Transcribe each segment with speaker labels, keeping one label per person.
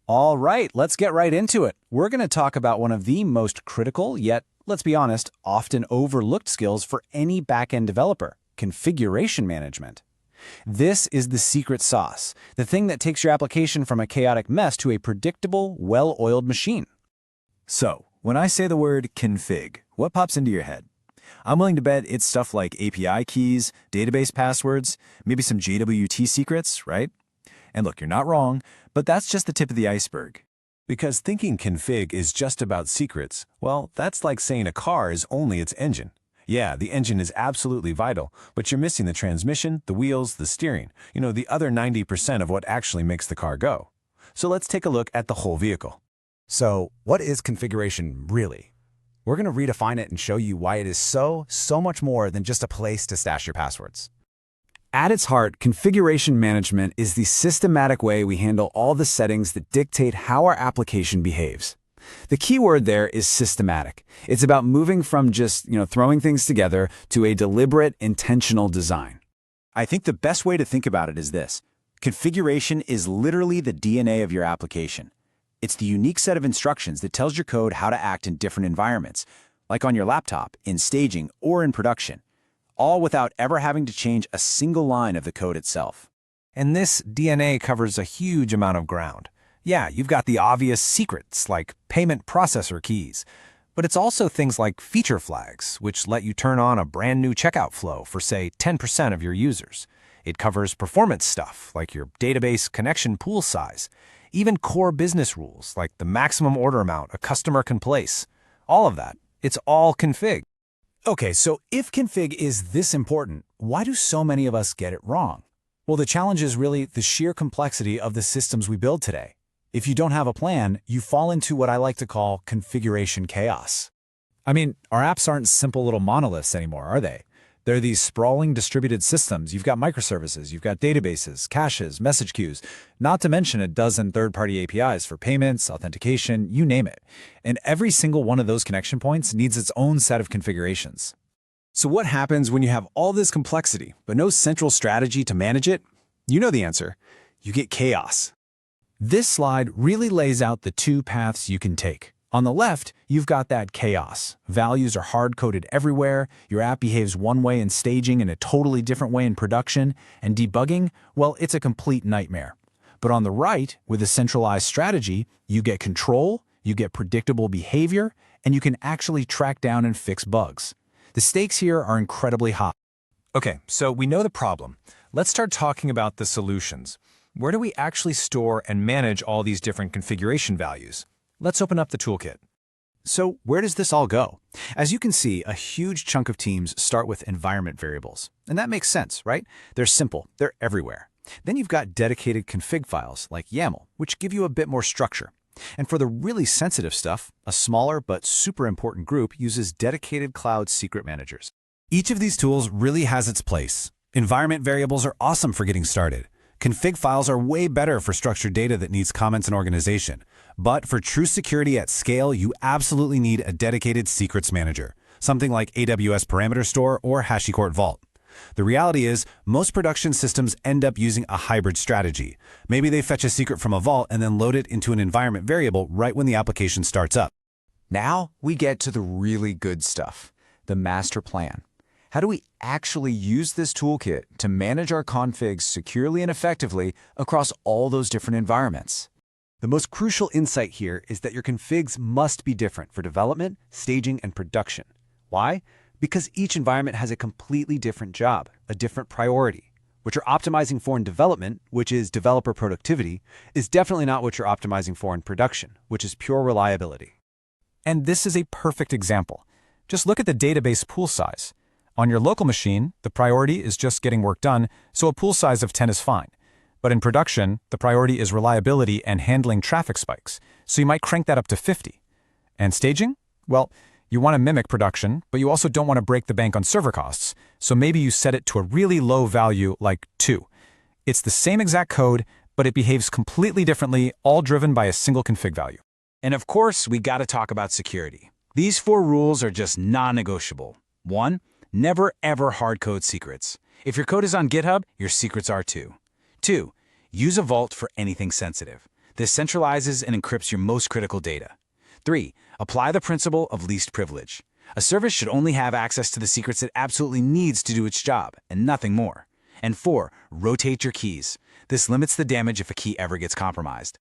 Speaker 1: All right, let's get right into it. We're going to talk about one of the most critical, yet, let's be honest, often overlooked skills for any back-end developer: configuration management. This is the secret sauce, the thing that takes your application from a chaotic mess to a predictable, well-oiled machine.
Speaker 2: So, when I say the word config, what pops into your head? I'm willing to bet it's stuff like API keys, database passwords, maybe some JWT secrets, right? And look, you're not wrong, but that's just the tip of the iceberg.
Speaker 3: Because thinking config is just about secrets, well, that's like saying a car is only its engine. Yeah, the engine is absolutely vital, but you're missing the transmission, the wheels, the steering, the other 90% of what actually makes the car go. So let's take a look at the whole vehicle.
Speaker 1: So, what is configuration really? We're going to redefine it and show you why it is so much more than just a place to stash your passwords. At its heart, configuration management is the systematic way we handle all the settings that dictate how our application behaves. The key word there is systematic. It's about moving from just, throwing things together to a deliberate, intentional design.
Speaker 2: I think the best way to think about it is this. Configuration is literally the DNA of your application. It's the unique set of instructions that tells your code how to act in different environments, like on your laptop, in staging, or in production, all without ever having to change a single line of the code itself.
Speaker 3: And this DNA covers a huge amount of ground. Yeah, you've got the obvious secrets like payment processor keys, but it's also things like feature flags, which let you turn on a brand new checkout flow for, say, 10% of your users. It covers performance stuff like your database connection pool size, even core business rules like the maximum order amount a customer can place. All of that, it's all config.
Speaker 1: Okay, so if config is this important, why do so many of us get it wrong? Well, the challenge is really the sheer complexity of the systems we build today. If you don't have a plan, you fall into what I like to call configuration chaos. I mean, our apps aren't simple little monoliths anymore, are they? They're these sprawling distributed systems. You've got microservices, you've got databases, caches, message queues, not to mention a dozen third-party APIs for payments, authentication, you name it. And every single one of those connection points needs its own set of configurations. So what happens when you have all this complexity, but no central strategy to manage it? You know the answer. You get chaos. This slide really lays out the two paths you can take. On the left, you've got that chaos. Values are hard-coded everywhere, your app behaves one way in staging and a totally different way in production, and debugging, well, it's a complete nightmare. But on the right, with a centralized strategy, you get control, you get predictable behavior, and you can actually track down and fix bugs. The stakes here are incredibly high.
Speaker 3: Okay, so we know the problem. Let's start talking about the solutions. Where do we actually store and manage all these different configuration values? Let's open up the toolkit.
Speaker 1: So where does this all go? As you can see, a huge chunk of teams start with environment variables. And that makes sense, right? They're simple, they're everywhere. Then you've got dedicated config files like YAML, which give you a bit more structure. And for the really sensitive stuff, a smaller but super important group uses dedicated cloud secret managers. Each of these tools really has its place. Environment variables are awesome for getting started. Config files are way better for structured data that needs comments and organization. But for true security at scale, you absolutely need a dedicated secrets manager, something like AWS Parameter Store or HashiCorp Vault. The reality is, most production systems end up using a hybrid strategy. Maybe they fetch a secret from a vault and then load it into an environment variable right when the application starts up. Now we get to the really good stuff, the master plan. How do we actually use this toolkit to manage our configs securely and effectively across all those different environments? The most crucial insight here is that your configs must be different for development, staging, and production. Why? Because each environment has a completely different job, a different priority. What you're optimizing for in development, which is developer productivity, is definitely not what you're optimizing for in production, which is pure reliability. And this is a perfect example. Just look at the database pool size. On your local machine, the priority is just getting work done, so a pool size of 10 is fine. But in production, the priority is reliability and handling traffic spikes, so you might crank that up to 50. And staging? Well, you want to mimic production, but you also don't want to break the bank on server costs, so maybe you set it to a really low value like 2. It's the same exact code, but it behaves completely differently, all driven by a single config value. And of course, we got to talk about security. These 4 rules are just non-negotiable. 1, never ever hard code secrets. If your code is on GitHub, your secrets are too. 2, use a vault for anything sensitive.
Speaker 2: This centralizes and encrypts your most critical data. 3. Apply the principle of least privilege. A service should only have access to the secrets it absolutely needs to do its job, and nothing more. And 4. Rotate your keys. This limits the damage if a key ever gets compromised.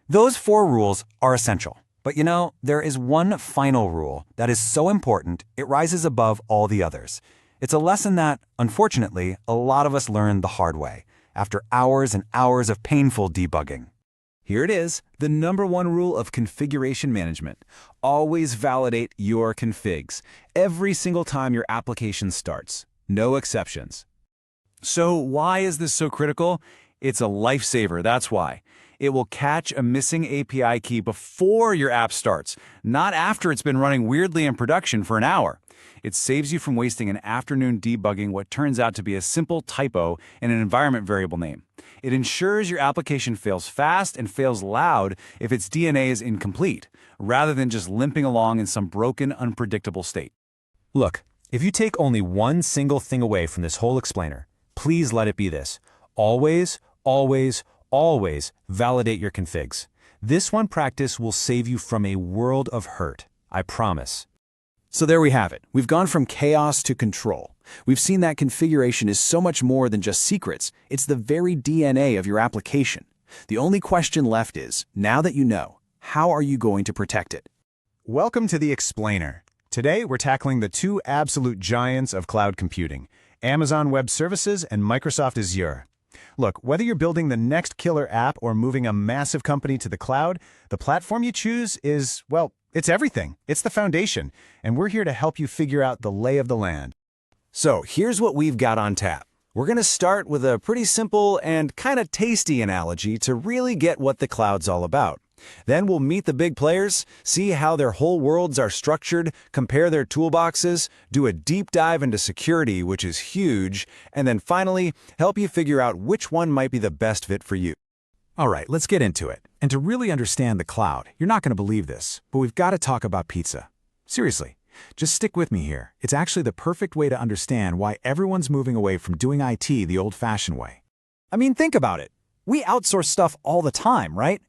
Speaker 3: Those 4 rules are essential. But there is one final rule that is so important it rises above all the others. It's a lesson that, unfortunately, a lot of us learn the hard way, after hours and hours of painful debugging.
Speaker 2: Here it is, the #1 rule of configuration management. Always validate your configs every single time your application starts. No exceptions. So why is this so critical? It's a lifesaver, that's why. It will catch a missing API key before your app starts, not after it's been running weirdly in production for an hour. It saves you from wasting an afternoon debugging what turns out to be a simple typo in an environment variable name. It ensures your application fails fast and fails loud if its DNA is incomplete, rather than just limping along in some broken, unpredictable state.
Speaker 3: Look, if you take only one single thing away from this whole explainer, please let it be this. Always, always, always validate your configs. This one practice will save you from a world of hurt, I promise.
Speaker 1: So there we have it. We've gone from chaos to control. We've seen that configuration is so much more than just secrets. It's the very DNA of your application. The only question left is, now that you know, how are you going to protect it?
Speaker 3: Welcome to the Explainer. Today, we're tackling the 2 absolute giants of cloud computing, Amazon Web Services and Microsoft Azure. Look, whether you're building the next killer app or moving a massive company to the cloud, the platform you choose is, well, it's everything. It's the foundation, and we're here to help you figure out the lay of the land.
Speaker 2: So here's what we've got on tap. We're going to start with a pretty simple and kind of tasty analogy to really get what the cloud's all about. Then we'll meet the big players, see how their whole worlds are structured, compare their toolboxes, do a deep dive into security, which is huge, and then finally help you figure out which one might be the best fit for you.
Speaker 3: All right, let's get into it. And to really understand the cloud, you're not going to believe this, but we've got to talk about pizza. Seriously, just stick with me here. It's actually the perfect way to understand why everyone's moving away from doing IT the old-fashioned way. I mean, think about it. We outsource stuff all the time, right?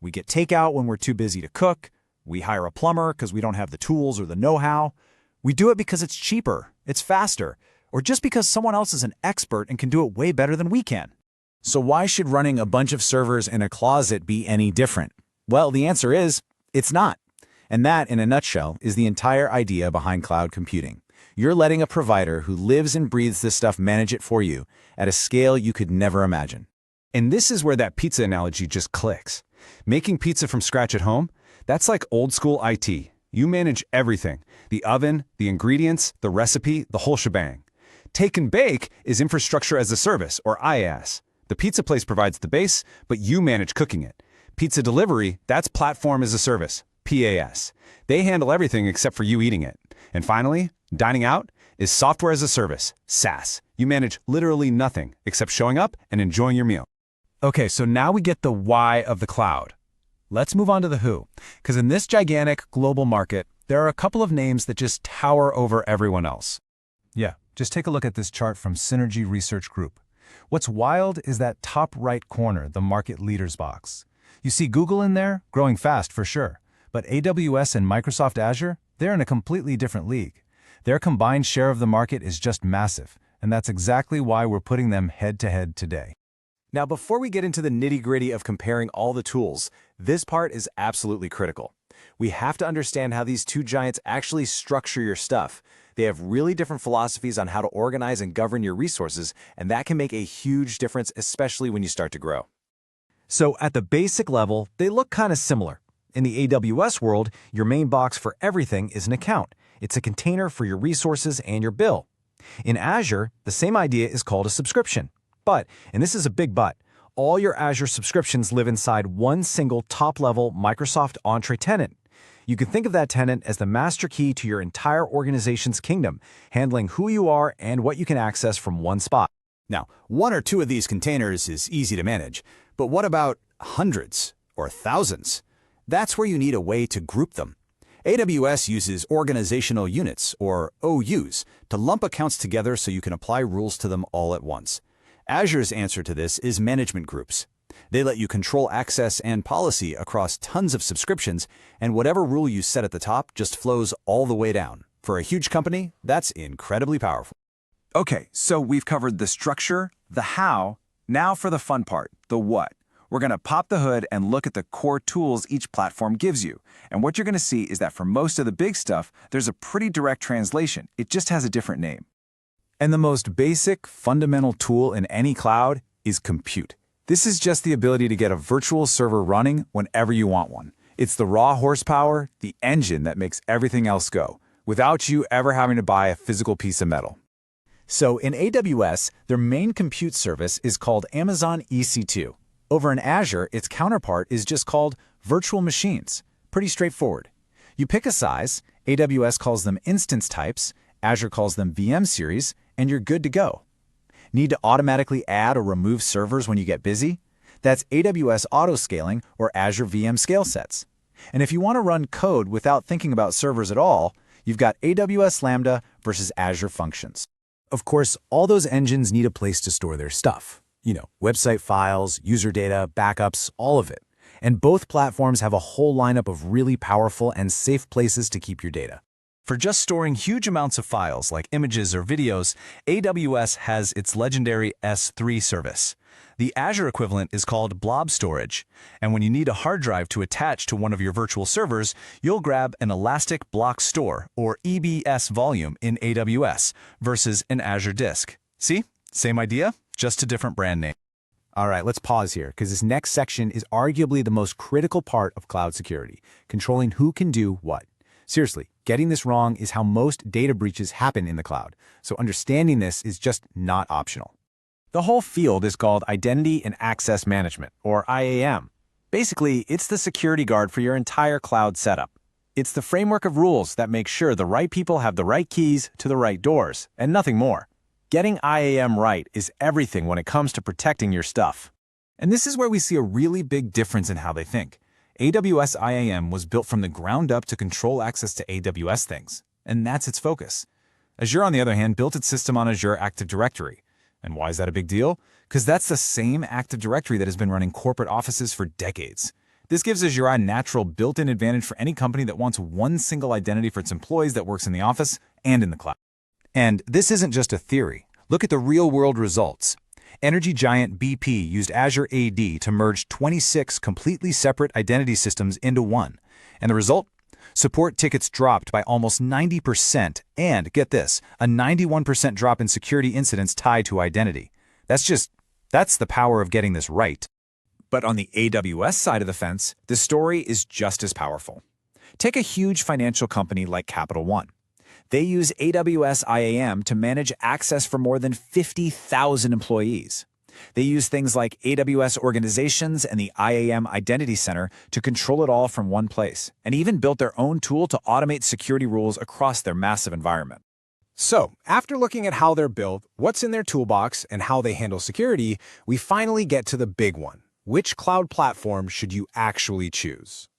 Speaker 3: We get takeout when we're too busy to cook. We hire a plumber because we don't have the tools or the know-how. We do it because it's cheaper, it's faster, or just because someone else is an expert and can do it way better than we can.
Speaker 1: So why should running a bunch of servers in a closet be any different? Well, the answer is, it's not. And that, in a nutshell, is the entire idea behind cloud computing. You're letting a provider who lives and breathes this stuff manage it for you at a scale you could never imagine.
Speaker 3: And this is where that pizza analogy just clicks. Making pizza from scratch at home, that's like old school IT. You manage everything: the oven, the ingredients, the recipe, the whole shebang. Take and bake is infrastructure as a service, or IaaS. The pizza place provides the base, but you manage cooking it. Pizza delivery, that's platform as a service, PaaS. They handle everything except for you eating it. And finally, dining out is software as a service, SaaS. You manage literally nothing except showing up and enjoying your meal. Okay, so now we get the why of the cloud. Let's move on to the who, because in this gigantic global market, there are a couple of names that just tower over everyone else. Yeah, just take a look at this chart from Synergy Research Group. What's wild is that top right corner, the market leaders box. You see Google in there, growing fast for sure, but AWS and Microsoft Azure, they're in a completely different league. Their combined share of the market is just massive, and that's exactly why we're putting them head-to-head today.
Speaker 1: Now, before we get into the nitty-gritty of comparing all the tools, this part is absolutely critical. We have to understand how these 2 giants actually structure your stuff. They have really different philosophies on how to organize and govern your resources, and that can make a huge difference, especially when you start to grow.
Speaker 3: So at the basic level, they look kind of similar. In the AWS world, your main box for everything is an account. It's a container for your resources and your bill. In Azure, the same idea is called a subscription. But, and this is a big but, all your Azure subscriptions live inside one single top-level Microsoft Entrée tenant. You can think of that tenant as the master key to your entire organization's kingdom, handling who you are and what you can access from one spot.
Speaker 1: Now, 1 or 2 of these containers is easy to manage, but what about hundreds or thousands? That's where you need a way to group them. AWS uses organizational units, or OUs, to lump accounts together so you can apply rules to them all at once. Azure's answer to this is management groups. They let you control access and policy across tons of subscriptions, and whatever rule you set at the top just flows all the way down. For a huge company, that's incredibly powerful.
Speaker 2: Okay, so we've covered the structure, the how. Now for the fun part, the what. We're going to pop the hood and look at the core tools each platform gives you. And what you're going to see is that for most of the big stuff, there's a pretty direct translation. It just has a different name.
Speaker 1: And the most basic, fundamental tool in any cloud is compute. This is just the ability to get a virtual server running whenever you want one. It's the raw horsepower, the engine that makes everything else go, without you ever having to buy a physical piece of metal. So in AWS, their main compute service is called Amazon EC2. Over in Azure, its counterpart is just called virtual machines. Pretty straightforward. You pick a size, AWS calls them instance types, Azure calls them VM series, and you're good to go. Need to automatically add or remove servers when you get busy? That's AWS autoscaling or Azure VM scale sets. And if you want to run code without thinking about servers at all, you've got AWS Lambda versus Azure Functions. Of course, all those engines need a place to store their stuff. Website files, user data, backups, all of it. And both platforms have a whole lineup of really powerful and safe places to keep your data. For just storing huge amounts of files like images or videos, AWS has its legendary S3 service. The Azure equivalent is called blob storage, and when you need a hard drive to attach to one of your virtual servers, you'll grab an Elastic Block Store, or EBS volume, in AWS versus an Azure disk. See? Same idea, just a different brand name. All right, let's pause here, because this next section is arguably the most critical part of cloud security, controlling who can do what. Seriously, getting this wrong is how most data breaches happen in the cloud, so understanding this is just not optional. The whole field is called Identity and Access Management, or IAM. Basically, it's the security guard for your entire cloud setup. It's the framework of rules that make sure the right people have the right keys to the right doors, and nothing more. Getting IAM right is everything when it comes to protecting your stuff. And this is where we see a really big difference in how they think. AWS IAM was built from the ground up to control access to AWS things, and that's its focus. Azure, on the other hand, built its system on Azure Active Directory. And why is that a big deal? Because that's the same Active Directory that has been running corporate offices for decades. This gives Azure a natural built-in advantage for any company that wants one single identity for its employees that works in the office and in the cloud. And this isn't just a theory. Look at the real-world results. Energy giant BP used Azure AD to merge 26 completely separate identity systems into one. And the result? Support tickets dropped by almost 90%, and get this, a 91% drop in security incidents tied to identity. That's the power of getting this right. But on the AWS side of the fence, the story is just as powerful. Take a huge financial company like Capital One. They use AWS IAM to manage access for more than 50,000 employees. They use things like AWS Organizations and the IAM Identity Center to control it all from one place, and even built their own tool to automate security rules across their massive environment.
Speaker 3: So, after looking at how they're built, what's in their toolbox, and how they handle security, we finally get to the big one. Which cloud platform should you actually choose?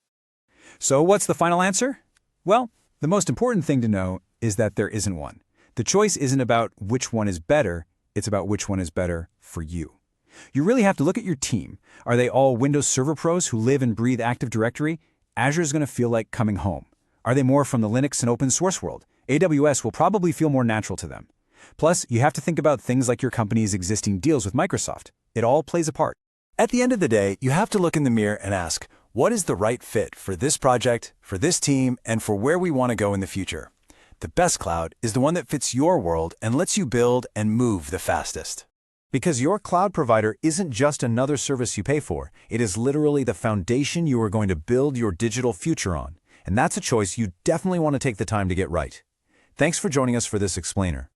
Speaker 1: So what's the final answer? Well, the most important thing to know is that there isn't one. The choice isn't about which one is better, it's about which one is better for you. You really have to look at your team. Are they all Windows Server pros who live and breathe Active Directory? Azure is going to feel like coming home. Are they more from the Linux and open source world? AWS will probably feel more natural to them. Plus, you have to think about things like your company's existing deals with Microsoft. It all plays a part. At the end of the day, you have to look in the mirror and ask, what is the right fit for this project, for this team, and for where we want to go in the future? The best cloud is the one that fits your world and lets you build and move the fastest. Because your cloud provider isn't just another service you pay for, it is literally the foundation you are going to build your digital future on. And that's a choice you definitely want to take the time to get right. Thanks for joining us for this explainer.